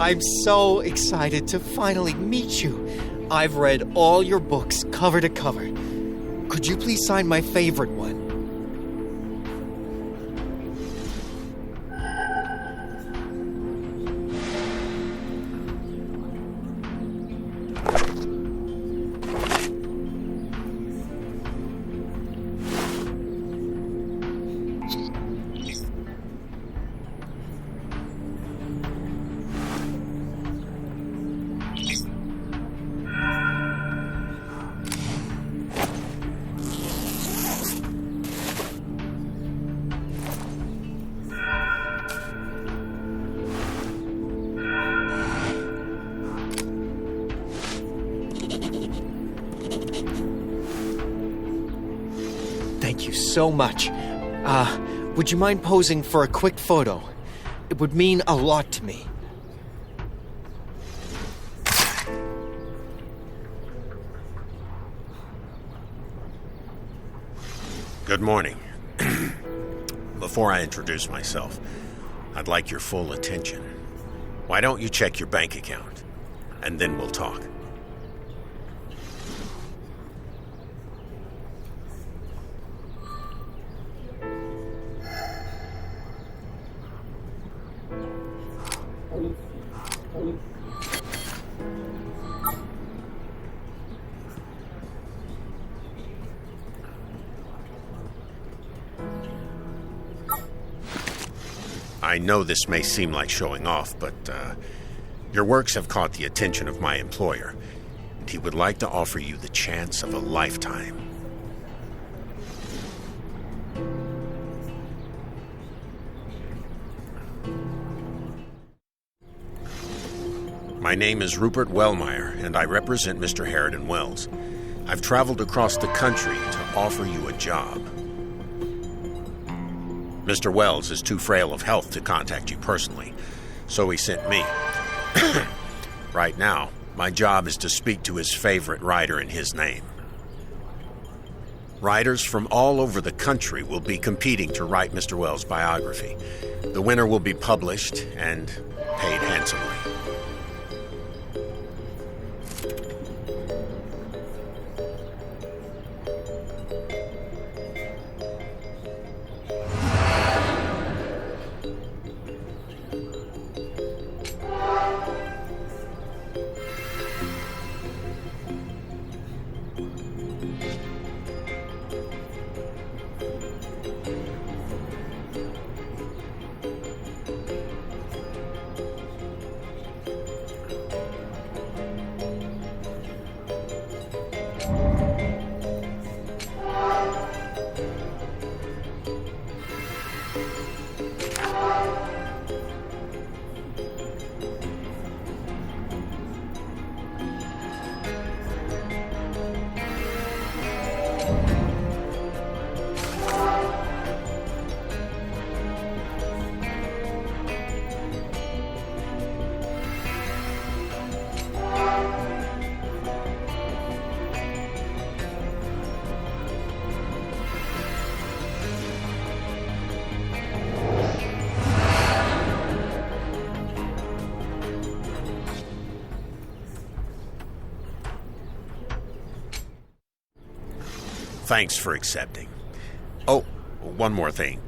I'm so excited to finally meet you. I've read all your books cover to cover. Could you please sign my favorite one? Thank you so much. Would you mind posing for a quick photo? It would mean a lot to me. Good morning. Before I introduce myself, I'd like your full attention. Why don't you check your bank account, and then we'll talk. I know this may seem like showing off, but your works have caught the attention of my employer, and he would like to offer you the chance of a lifetime. My name is Rupert Wellmeyer, and I represent Mr. Harridan Wells. I've traveled across the country to offer you a job. Mr. Wells is too frail of health to contact you personally, so he sent me. Right now, my job is to speak to his favorite writer in his name. Writers from all over the country will be competing to write Mr. Wells' biography. The winner will be published and paid handsomely. Thanks for accepting. Oh, one more thing.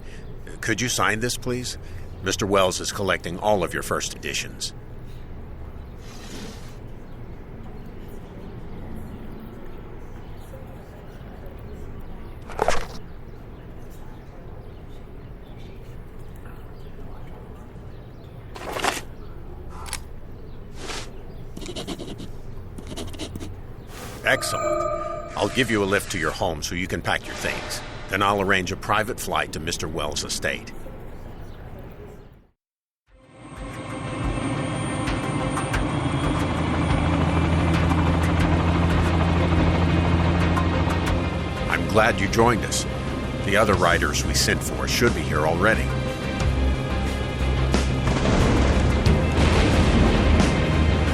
Could you sign this, please? Mr. Wells is collecting all of your first editions. Excellent. I'll give you a lift to your home so you can pack your things. Then I'll arrange a private flight to Mr. Wells' estate. I'm glad you joined us. The other writers we sent for should be here already.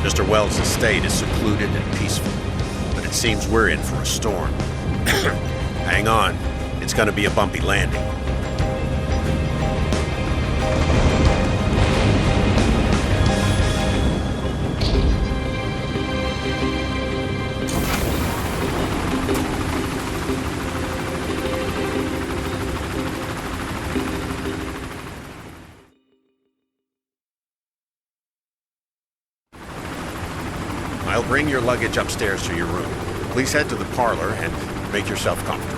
Mr. Wells' estate is secluded and peaceful. It seems we're in for a storm. Hang on. It's going to be a bumpy landing. I'll bring your luggage upstairs to your room. Please head to the parlor and make yourself comfortable.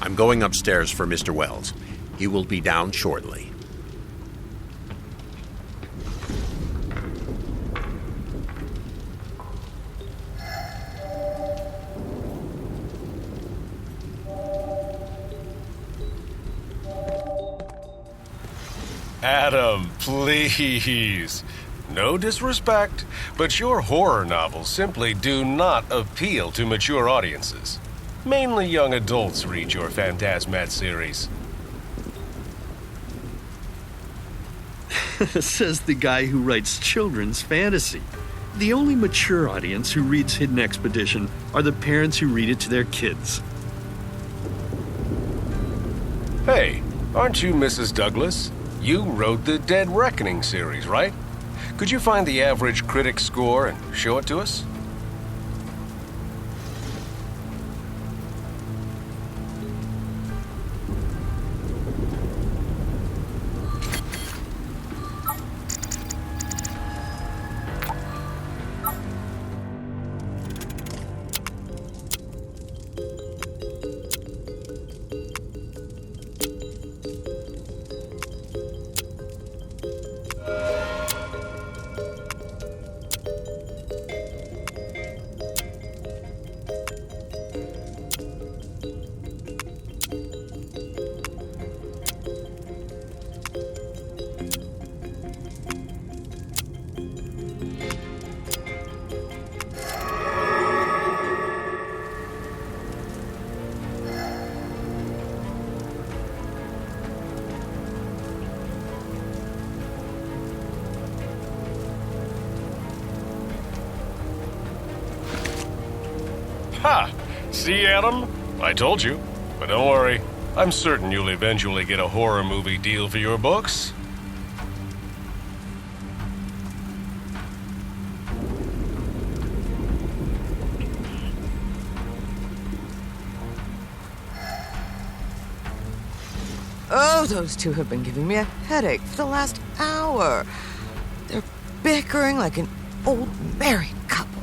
I'm going upstairs for Mr. Wells. He will be down shortly. Adam, please. No disrespect, but your horror novels simply do not appeal to mature audiences. Mainly young adults read your Phantasmat series. Says the guy who writes children's fantasy. The only mature audience who reads Hidden Expedition are the parents who read it to their kids. Hey, aren't you Mrs. Douglas? You wrote the Dead Reckoning series, right? Could you find the average critic score and show it to us? Ha! See, Adam? I told you. But don't worry. I'm certain you'll eventually get a horror movie deal for your books. Oh, those two have been giving me a headache for the last hour. They're bickering like an old married couple.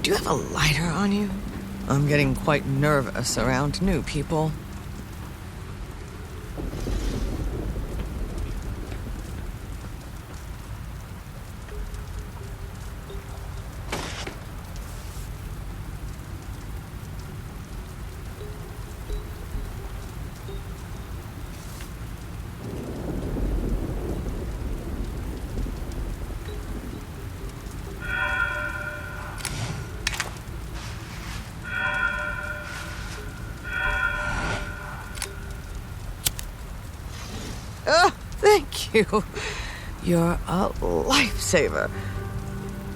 Do you have a lighter on you? I'm getting quite nervous around new people. Oh, thank you. You're a lifesaver.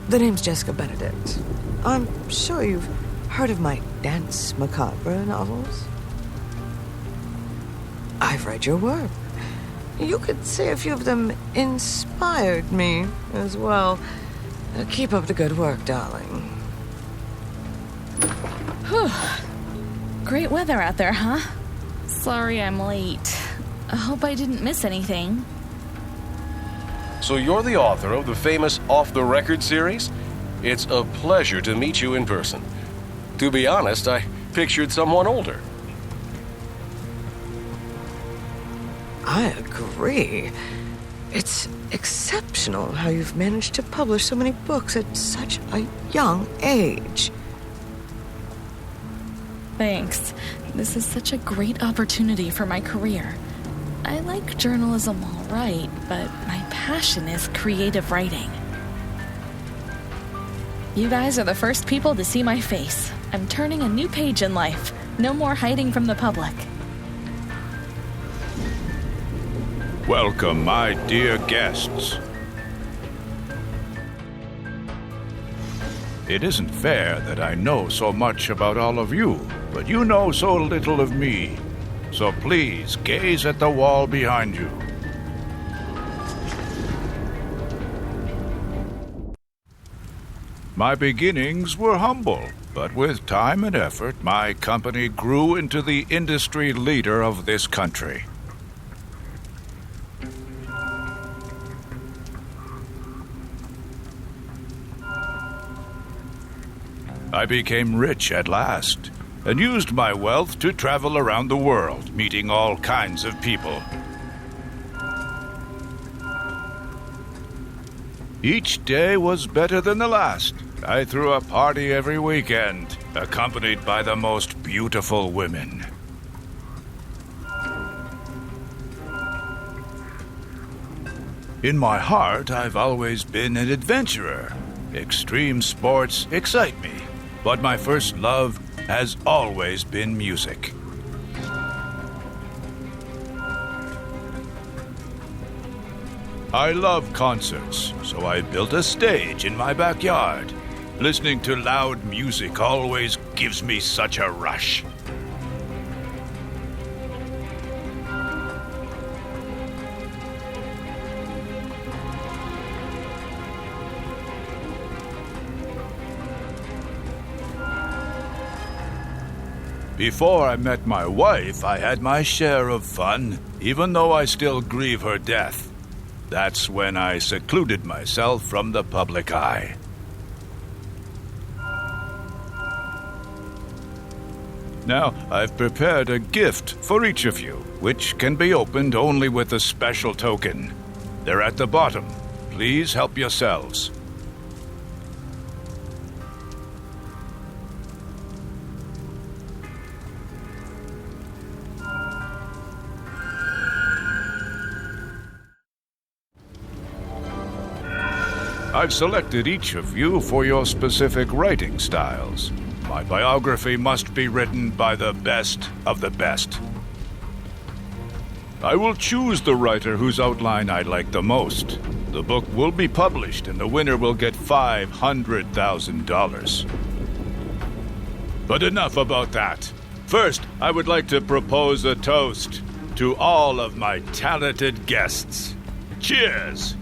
The name's Jessica Benedict. I'm sure you've heard of my Dance Macabre novels. I've read your work. You could say a few of them inspired me as well. Keep up the good work, darling. Whew. Great weather out there, huh? Sorry I'm late. I hope I didn't miss anything. So you're the author of the famous Off the Record series? It's a pleasure to meet you in person. To be honest, I pictured someone older. I agree. It's exceptional how you've managed to publish so many books at such a young age. Thanks. This is such a great opportunity for my career. I like journalism all right, but my passion is creative writing. You guys are the first people to see my face. I'm turning a new page in life. No more hiding from the public. Welcome, my dear guests. It isn't fair that I know so much about all of you, but you know so little of me. So please gaze at the wall behind you. My beginnings were humble, but with time and effort, my company grew into the industry leader of this country. I became rich at last, and used my wealth to travel around the world, meeting all kinds of people. Each day was better than the last. I threw a party every weekend, accompanied by the most beautiful women. In my heart, I've always been an adventurer. Extreme sports excite me, but my first love has always been music. I love concerts, so I built a stage in my backyard. Listening to loud music always gives me such a rush. Before I met my wife, I had my share of fun, even though I still grieve her death. That's when I secluded myself from the public eye. Now, I've prepared a gift for each of you, which can be opened only with a special token. They're at the bottom. Please help yourselves. I've selected each of you for your specific writing styles. My biography must be written by the best of the best. I will choose the writer whose outline I like the most. The book will be published and the winner will get $500,000. But enough about that. First, I would like to propose a toast to all of my talented guests. Cheers!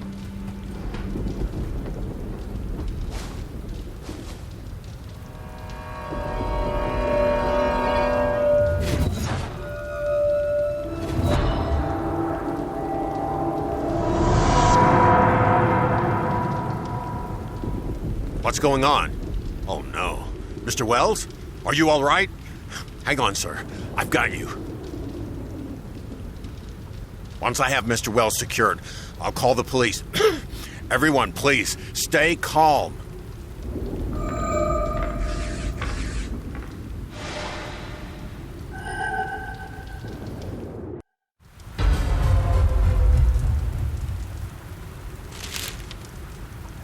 What's going on? Oh, no. Mr. Wells? Are you all right? Hang on, sir. I've got you. Once I have Mr. Wells secured, I'll call the police. Everyone, please, stay calm.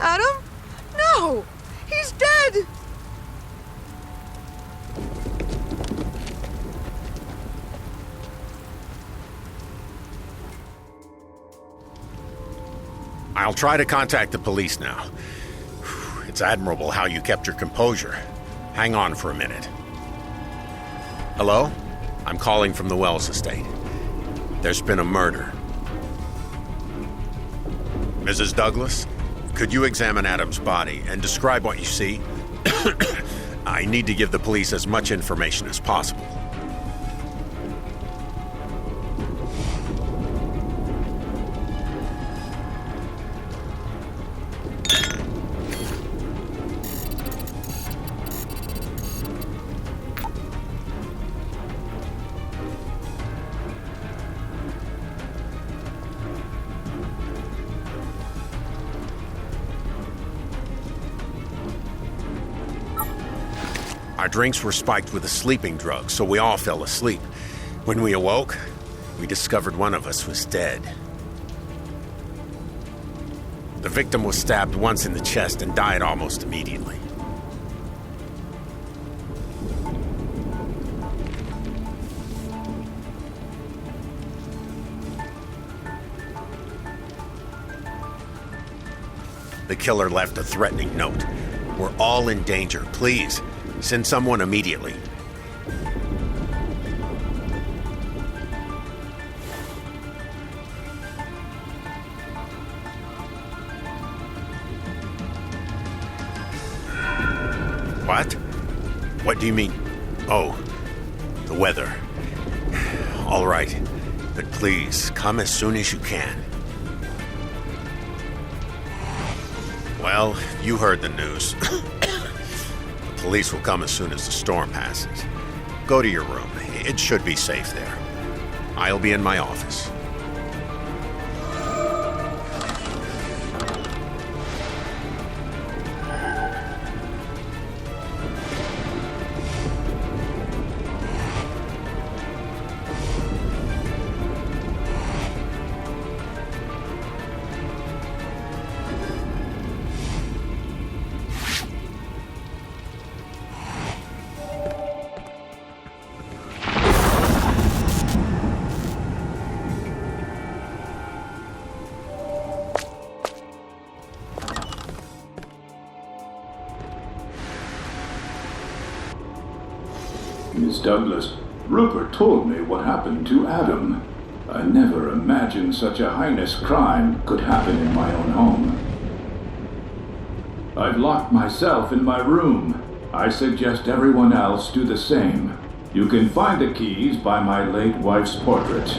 Adam? No! He's dead! I'll try to contact the police now. It's admirable how you kept your composure. Hang on for a minute. Hello? I'm calling from the Wells estate. There's been a murder. Mrs. Douglas, could you examine Adam's body and describe what you see? I need to give the police as much information as possible. Our drinks were spiked with a sleeping drug, so we all fell asleep. When we awoke, we discovered one of us was dead. The victim was stabbed once in the chest and died almost immediately. The killer left a threatening note. We're all in danger. Please, send someone immediately. What? What do you mean? Oh, the weather. All right, but please, come as soon as you can. Well, you heard the news. The police will come as soon as the storm passes. Go to your room. It should be safe there. I'll be in my office. Miss Douglas, Rupert told me what happened to Adam. I never imagined such a heinous crime could happen in my own home. I've locked myself in my room. I suggest everyone else do the same. You can find the keys by my late wife's portrait.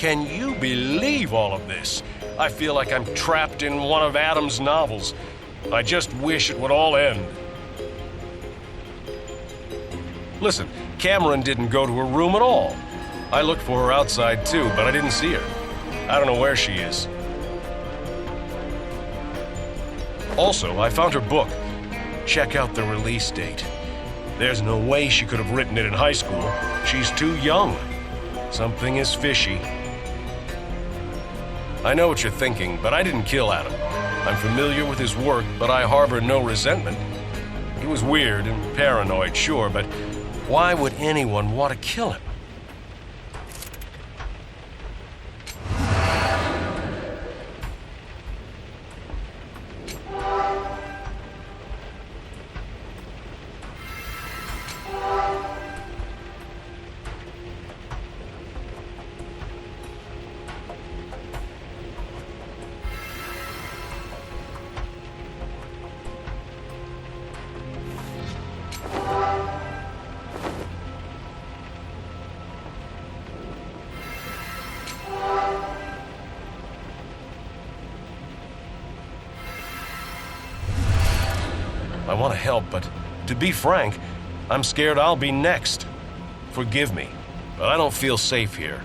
Can you believe all of this? I feel like I'm trapped in one of Adam's novels. I just wish it would all end. Listen, Cameron didn't go to her room at all. I looked for her outside too, but I didn't see her. I don't know where she is. Also, I found her book. Check out the release date. There's no way she could have written it in high school. She's too young. Something is fishy. I know what you're thinking, but I didn't kill Adam. I'm familiar with his work, but I harbor no resentment. He was weird and paranoid, sure, but why would anyone want to kill him? I want to help, but to be frank, I'm scared I'll be next. Forgive me, but I don't feel safe here.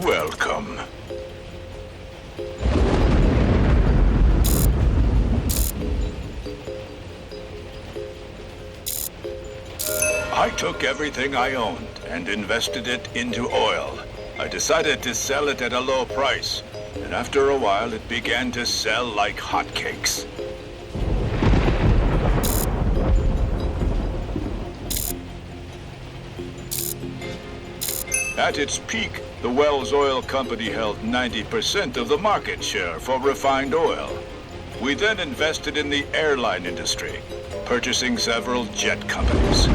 Welcome. I took everything I owned and invested it into oil. I decided to sell it at a low price, and after a while it began to sell like hotcakes. At its peak, the Wells Oil Company held 90% of the market share for refined oil. We then invested in the airline industry, purchasing several jet companies.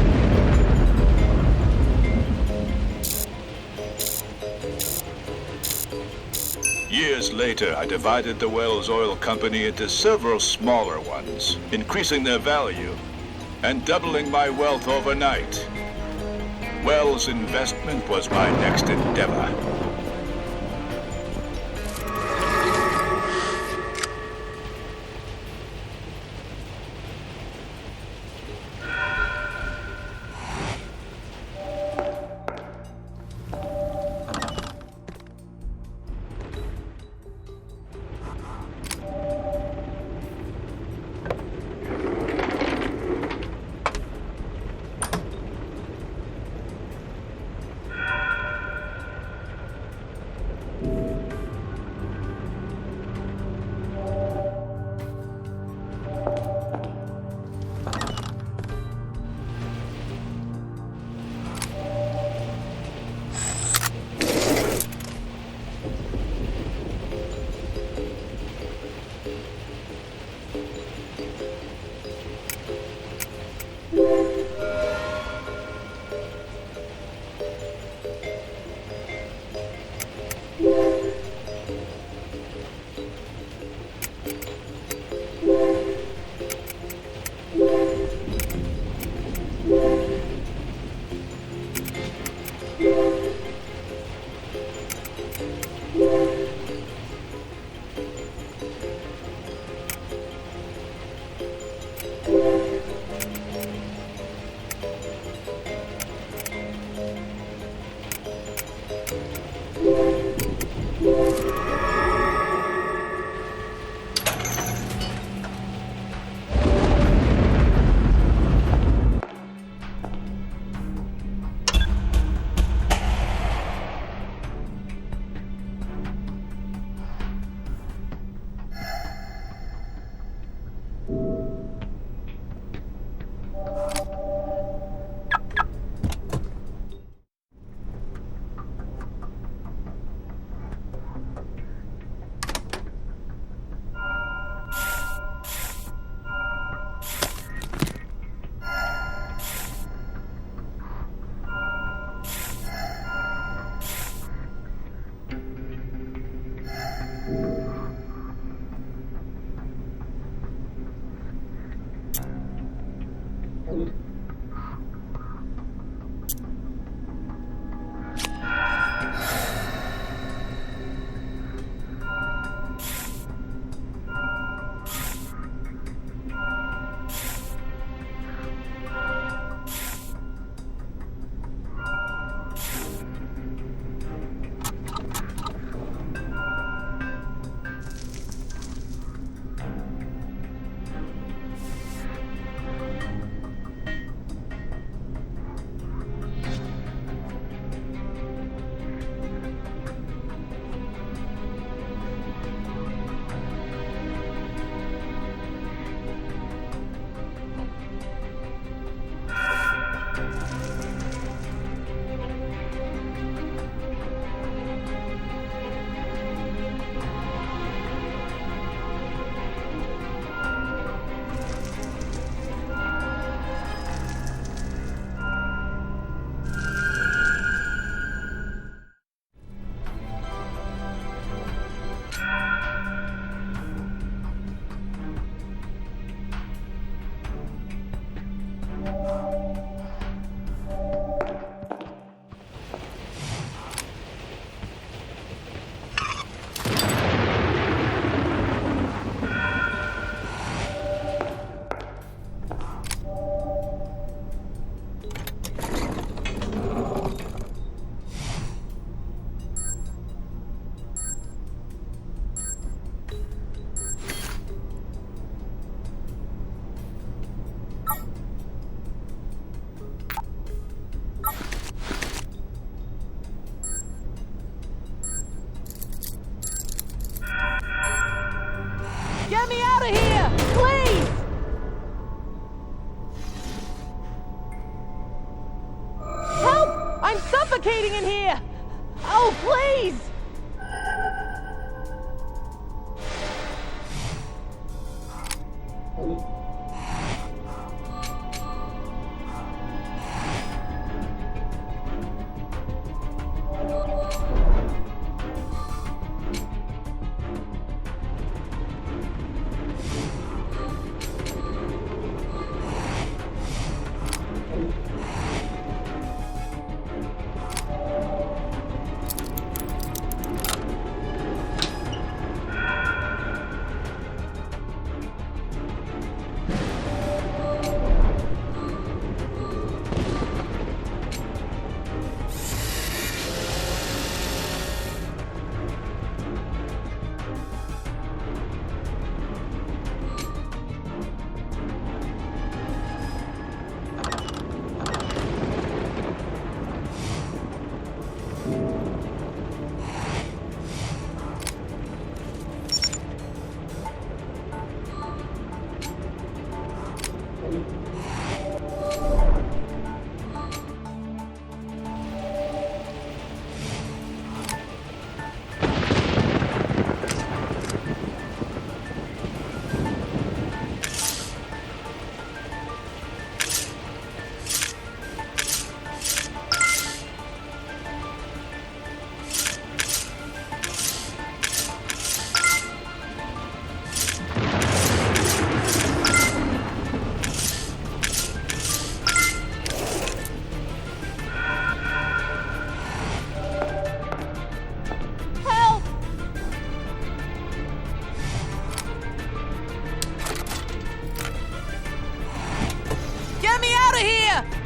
Years later, I divided the Wells Oil Company into several smaller ones, increasing their value and doubling my wealth overnight. Wells' investment was my next endeavor.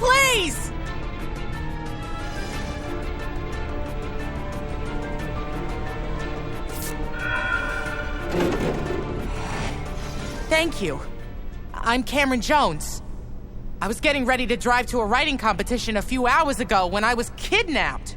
Please! Thank you. I'm Cameron Jones. I was getting ready to drive to a writing competition a few hours ago when I was kidnapped.